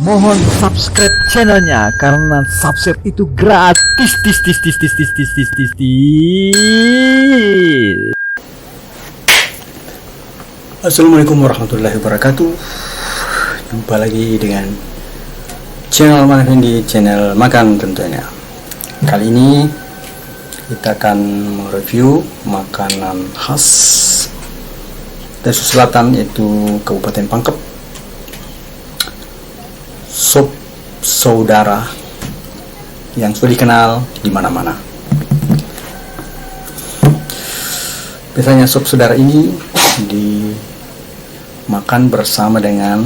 Mohon subscribe channelnya karena subscribe itu gratis. Assalamualaikum warahmatullahi wabarakatuh. Jumpa lagi dengan channel Makan di channel makan tentunya. Kali ini kita akan mereview makanan khas dari selatan, yaitu Kabupaten Pangkep. Sop saudara yang sudah dikenal di mana-mana. Biasanya sop saudara ini dimakan bersama dengan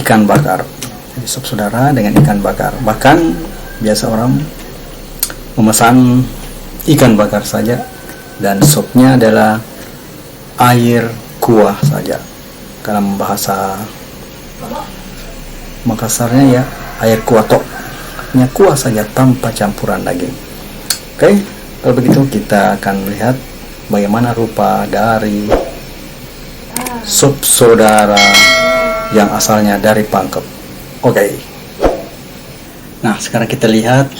ikan bakar. Jadi sop saudara dengan ikan bakar. Bahkan biasa orang memesan ikan bakar saja, dan sopnya adalah air kuah saja. Dalam bahasa Makassarnya ya, air kuah tok, hanya kuah saja tanpa campuran daging. Oke, kalau begitu kita akan melihat bagaimana rupa dari sop saudara yang asalnya dari Pangkep. Oke. Nah, sekarang kita lihat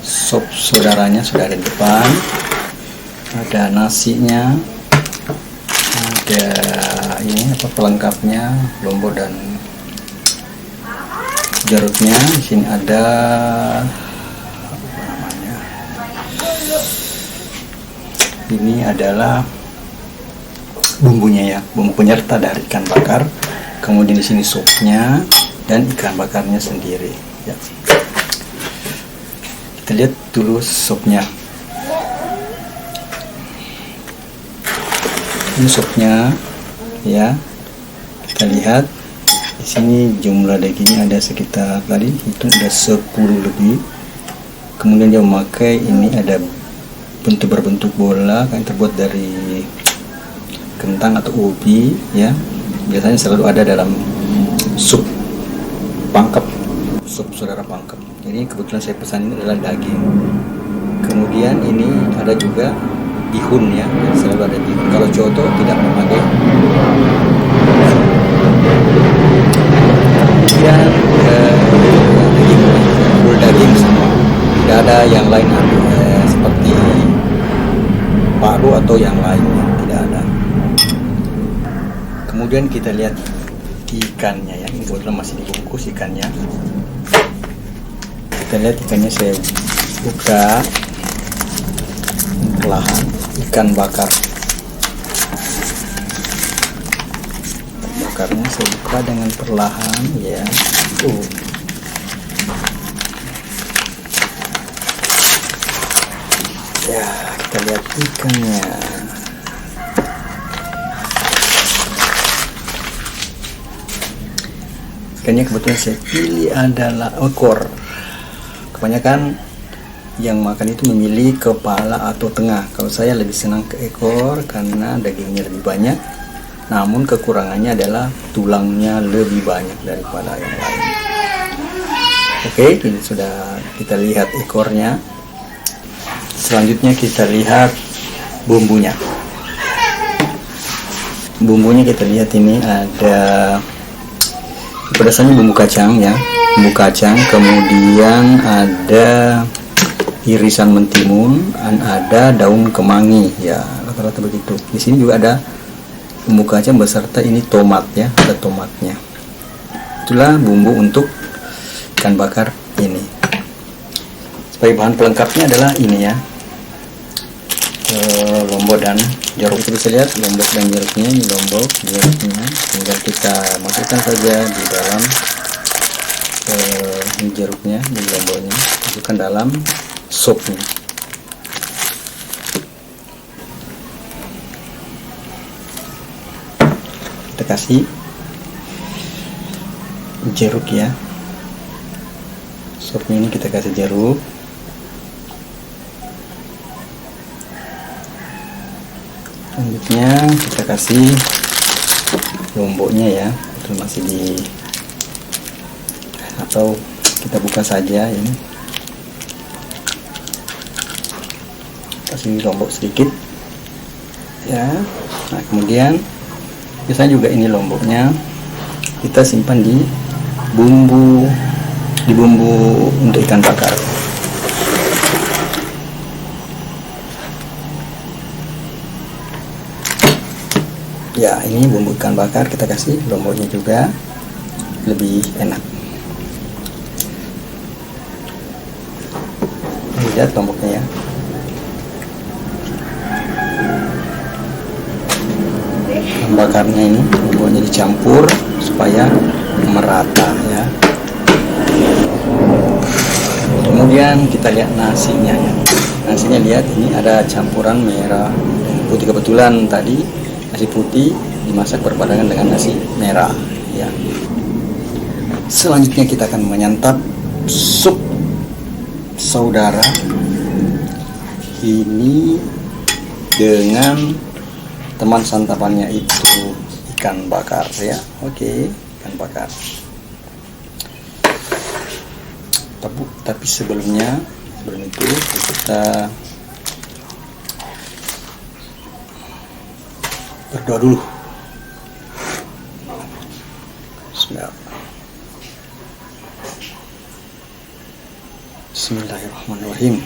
sop saudaranya sudah ada di depan. Ada nasinya, ada ini pelengkapnya, lombok dan jeruknya. Di sini ada apa namanya? Ini adalah bumbunya ya, bumbu penyerta dari ikan bakar. Kemudian di sini supnya dan ikan bakarnya sendiri. Ya. Kita lihat dulu supnya. Ini supnya, ya. Kita lihat. Di sini jumlah dagingnya ada sekitar, tadi hitung ada 10 lebih. Kemudian dia memakai ini, ada bentuk berbentuk bola yang terbuat dari kentang atau ubi ya. Biasanya selalu ada dalam sup Pangkep, sup saudara Pangkep. Jadi kebetulan saya pesan ini adalah daging. Kemudian ini ada juga bihun ya, selalu ada bihun. Kalau coto tidak memakai. Kemudian full daging semua, tidak ada yang lain seperti paru atau yang lainnya, tidak ada. Kemudian kita lihat ikannya ya, ini kebetulan masih dibungkus ikannya. Kita lihat ikannya, saya buka perlahan, ikan bakar. Bakarnya saya buka dengan perlahan ya. Ya, kita lihat ikannya. Ikannya kebetulan saya pilih adalah ekor. Kebanyakan yang makan itu memilih kepala atau tengah. Kalau saya lebih senang ke ekor karena dagingnya lebih banyak. Namun kekurangannya adalah tulangnya lebih banyak daripada yang lain. Oke, ini sudah kita lihat ekornya. Selanjutnya kita lihat bumbunya. Bumbunya kita lihat, ini ada dasarnya bumbu kacang ya, bumbu kacang. Kemudian ada irisan mentimun dan ada daun kemangi ya, rata-rata begitu. Di sini juga ada bumbu kacang beserta ini tomat ya, ada tomatnya. Itulah bumbu untuk ikan bakar ini. Sebagai bahan pelengkapnya adalah ini ya, lombok dan jeruk. Kita bisa lihat lombok dan jeruknya. Ini lombok jeruknya, tinggal kita masukkan saja di dalam ini jeruknya, ini lomboknya, masukkan dalam supnya. Kita kasih jeruk ya, supnya ini kita kasih jeruk. Selanjutnya kita kasih lomboknya ya, itu masih di, atau kita buka saja ini, kasih lombok sedikit ya. Nah, kemudian biasanya juga ini lomboknya kita simpan di bumbu untuk ikan bakar. Ya, ini bumbu ikan bakar, kita kasih lomboknya juga, lebih enak. Lihat lomboknya ya. Ikan bakarnya ini lomboknya dicampur supaya merata ya. Kemudian kita lihat nasinya ya. Nasinya lihat, ini ada campuran merah dan putih. Kebetulan tadi nasi putih dimasak berbarengan dengan nasi merah ya. Selanjutnya kita akan menyantap sup saudara ini dengan teman santapannya itu ikan bakar ya. Oke, ikan bakar. Tapi sebelum itu kita berdoa dulu. Bismillahirrahmanirrahim.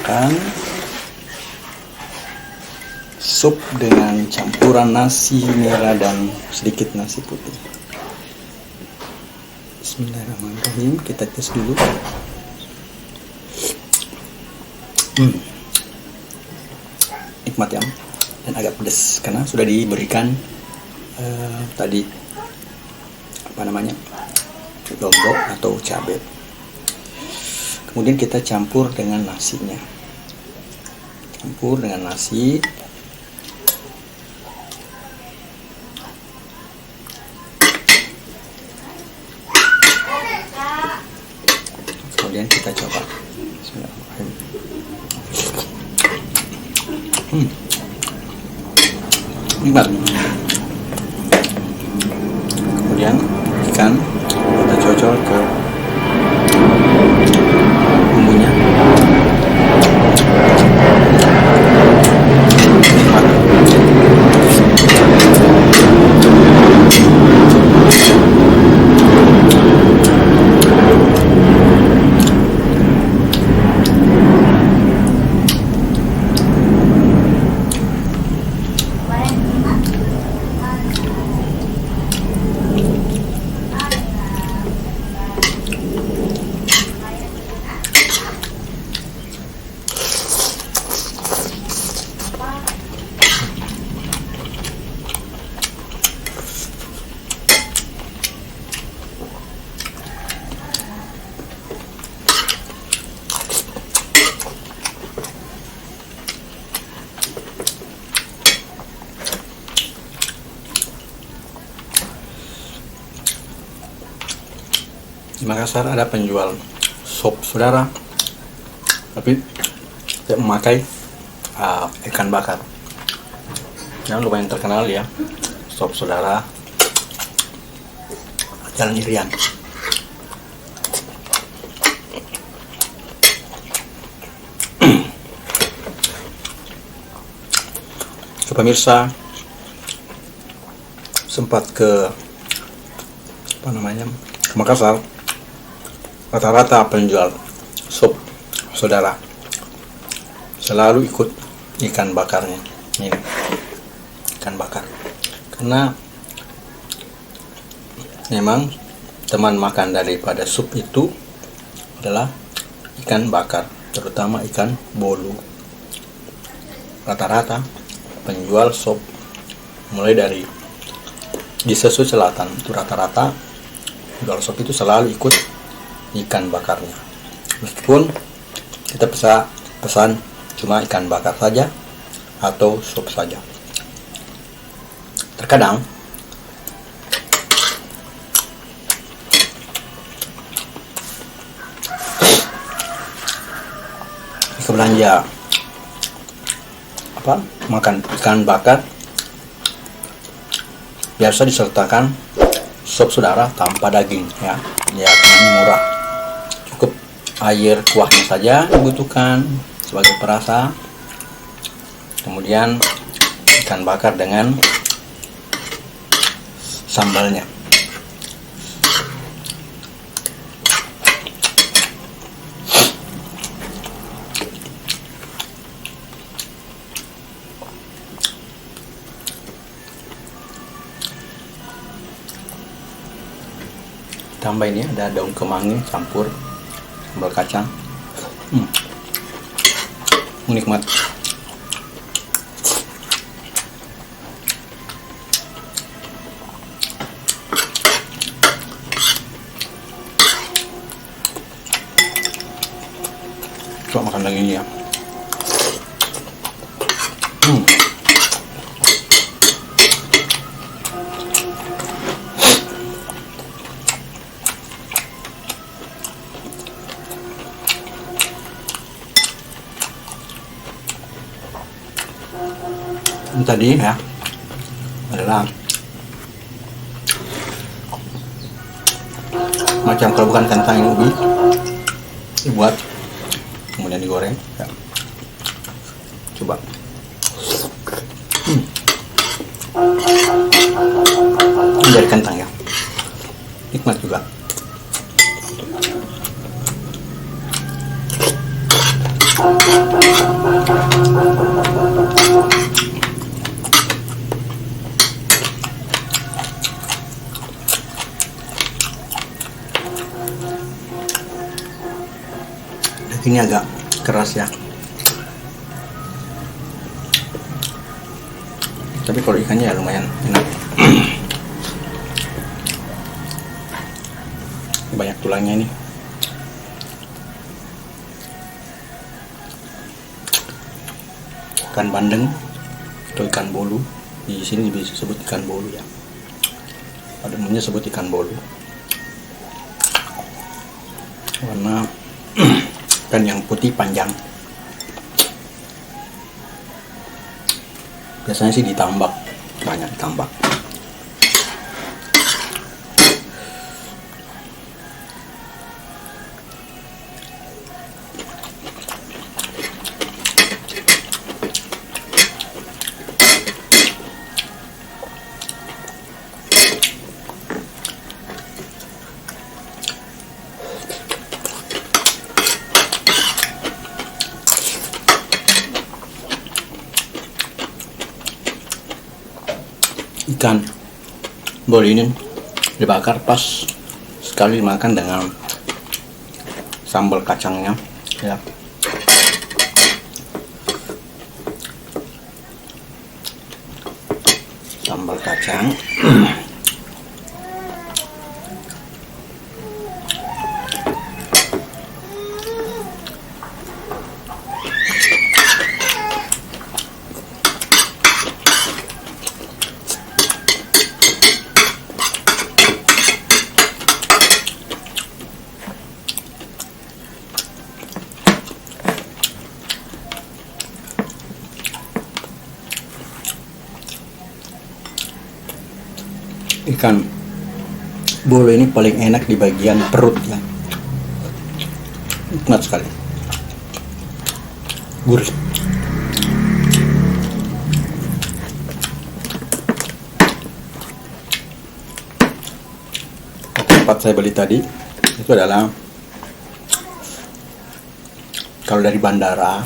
Makan sup dengan campuran nasi merah dan sedikit nasi putih. Bismillahirrahmanirrahim. Kita tes dulu. Nikmat ya, dan agak pedas karena sudah diberikan tadi lombok atau cabai. Kemudian kita campur dengan nasinya. Campur dengan nasi. Kemudian kita coba. Bismillahirrahmanirrahim. Nikmat. Kemudian ikan kita cocol ke bumbunya. Nikmat. Di Makassar ada penjual sop saudara, tapi tidak memakai ikan bakar. Yang lumayan terkenal ya, sop saudara Jalan Irian. Pemirsa sempat ke Makassar, rata-rata penjual sup saudara selalu ikut ikan bakarnya. Ini ikan bakar, karena memang teman makan daripada sup itu adalah ikan bakar, terutama ikan bolu. Rata-rata penjual sop mulai dari di Sesu Selatan itu rata-rata penjual sop itu selalu ikut ikan bakarnya, meskipun kita pesan cuma ikan bakar saja atau sup saja. Terkadang belanja makan ikan bakar biasa disertakan sop saudara tanpa daging ya, karena murah, cukup air kuahnya saja dibutuhkan sebagai perasa, kemudian ikan bakar dengan sambalnya. Tambah ini ada daun kemangi campur sambal kacang. Nikmat. Coba makan lagi ini ya. Ini tadi ya adalah macam kalau bukan kentang yang ubi dibuat kemudian digoreng ya. Coba ini dari kentang ya, nikmat juga. Ini agak keras ya, tapi kalau ikannya ya lumayan enak. Banyak tulangnya ini. Ikan bandeng atau ikan bolu, di sini bisa disebut ikan bolu ya, pada umumnya sebut ikan bolu. Warna ikan yang putih panjang, biasanya sih ditambak, banyak ditambak. Ikan bolu ini dibakar pas sekali dimakan dengan sambal kacangnya ya. Sambal kacang ikan bolu ini paling enak di bagian perut ya, nikmat sekali, gurih. Tempat saya beli tadi itu adalah kalau dari bandara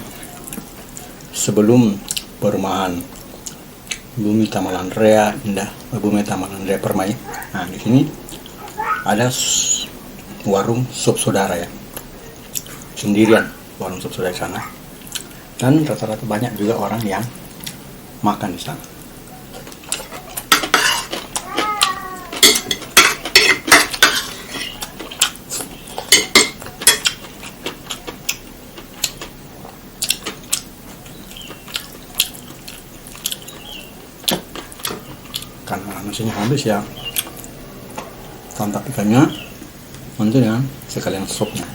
sebelum perumahan Bumi Taman Andrea Indah, Bumi Taman Andrea Permai. Nah, di sini ada warung sop saudara ya, sendirian warung sop saudara di sana, dan rata-rata banyak juga orang yang makan di sana. Karena nasinya habis ya, santap ikannya nanti dengan sekalian sopnya.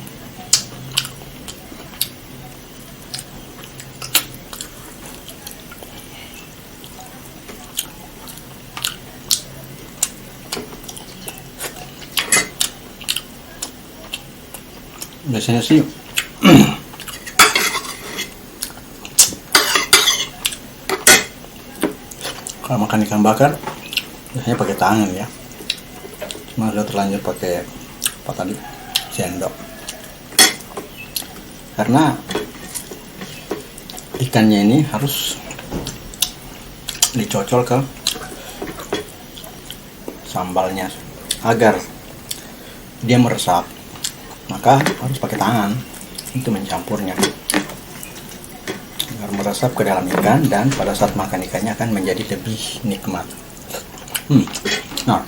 Biasanya sih kalau makan ikan bakar biasanya pakai tangan ya, cuma udah terlanjur pakai apa tadi, sendok, karena ikannya ini harus dicocol ke sambalnya agar dia meresap, maka harus pakai tangan untuk mencampurnya agar meresap ke dalam ikan, dan pada saat makan ikannya akan menjadi lebih nikmat. Nah,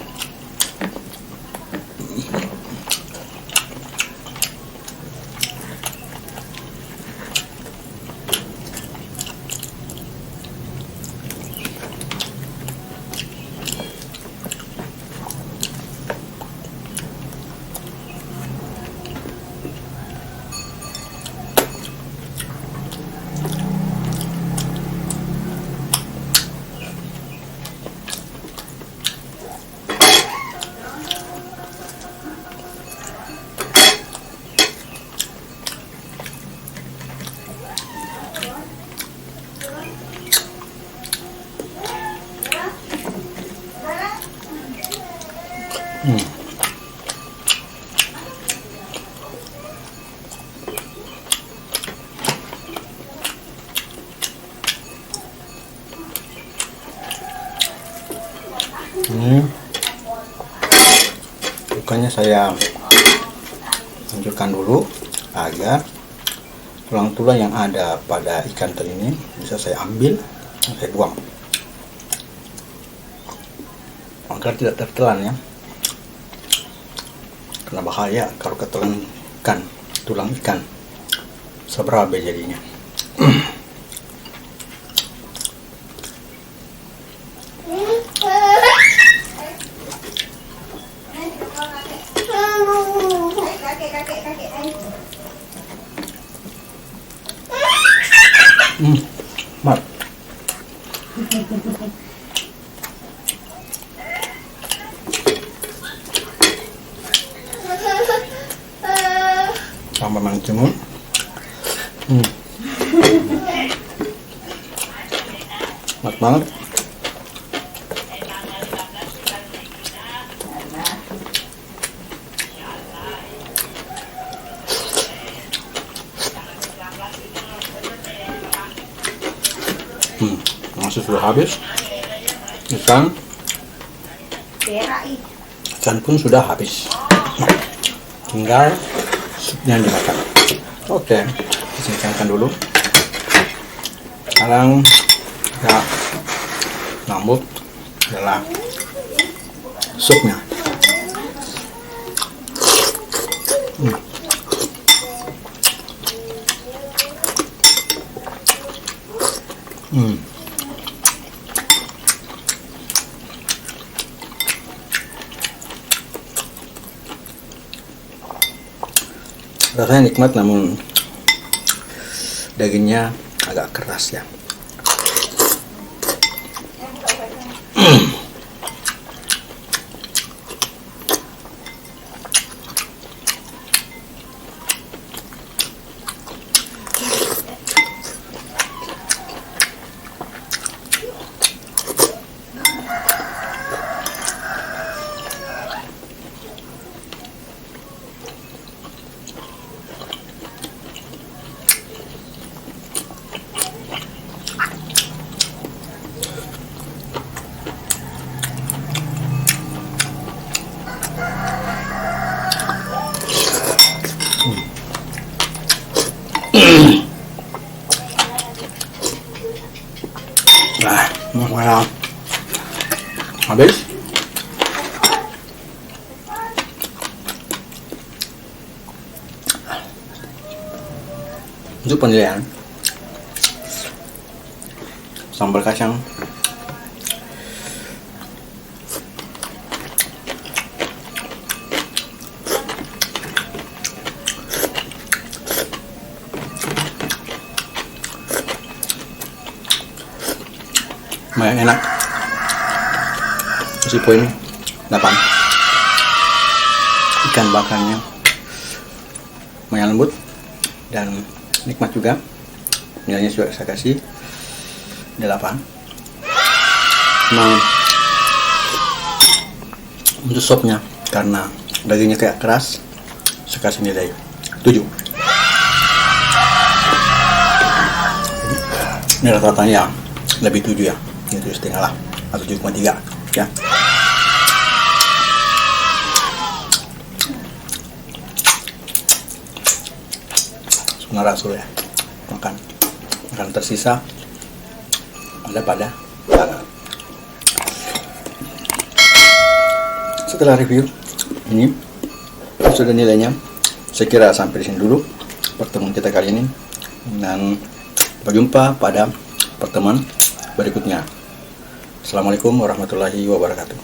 ini ikannya saya hancurkan dulu agar tulang-tulang yang ada pada ikan teri ini bisa saya ambil, saya buang agar tidak tertelan ya, karena bahaya kalau ketelan ikan, tulang ikan seberabe jadinya. Mat. Tambah mancung. Mat banget. Nasi sudah habis, ikan pun sudah habis, tinggal supnya dimakan. Oke, disingkirkan dulu. Sekarang kita ngambut adalah supnya. Rasanya nikmat, namun dagingnya agak keras ya. Nah, habis. Untuk penilaian, sambal kacang lumayan enak, kasih poin 8. Ikan bakarnya lumayan lembut dan nikmat juga, nilainya juga saya kasih 8. Nah, untuk sopnya karena dagingnya kayak keras, saya kasih nilai 7. Ini rata-ratanya lebih 7 ya, 7,5 lah, atau 7,3 ya. Rasul ya, makan tersisa ada pada tangan. Setelah review ini sudah nilainya, saya kira sampai di sini dulu pertemuan kita kali ini, dan berjumpa pada pertemuan berikutnya. Assalamualaikum warahmatullahi wabarakatuh.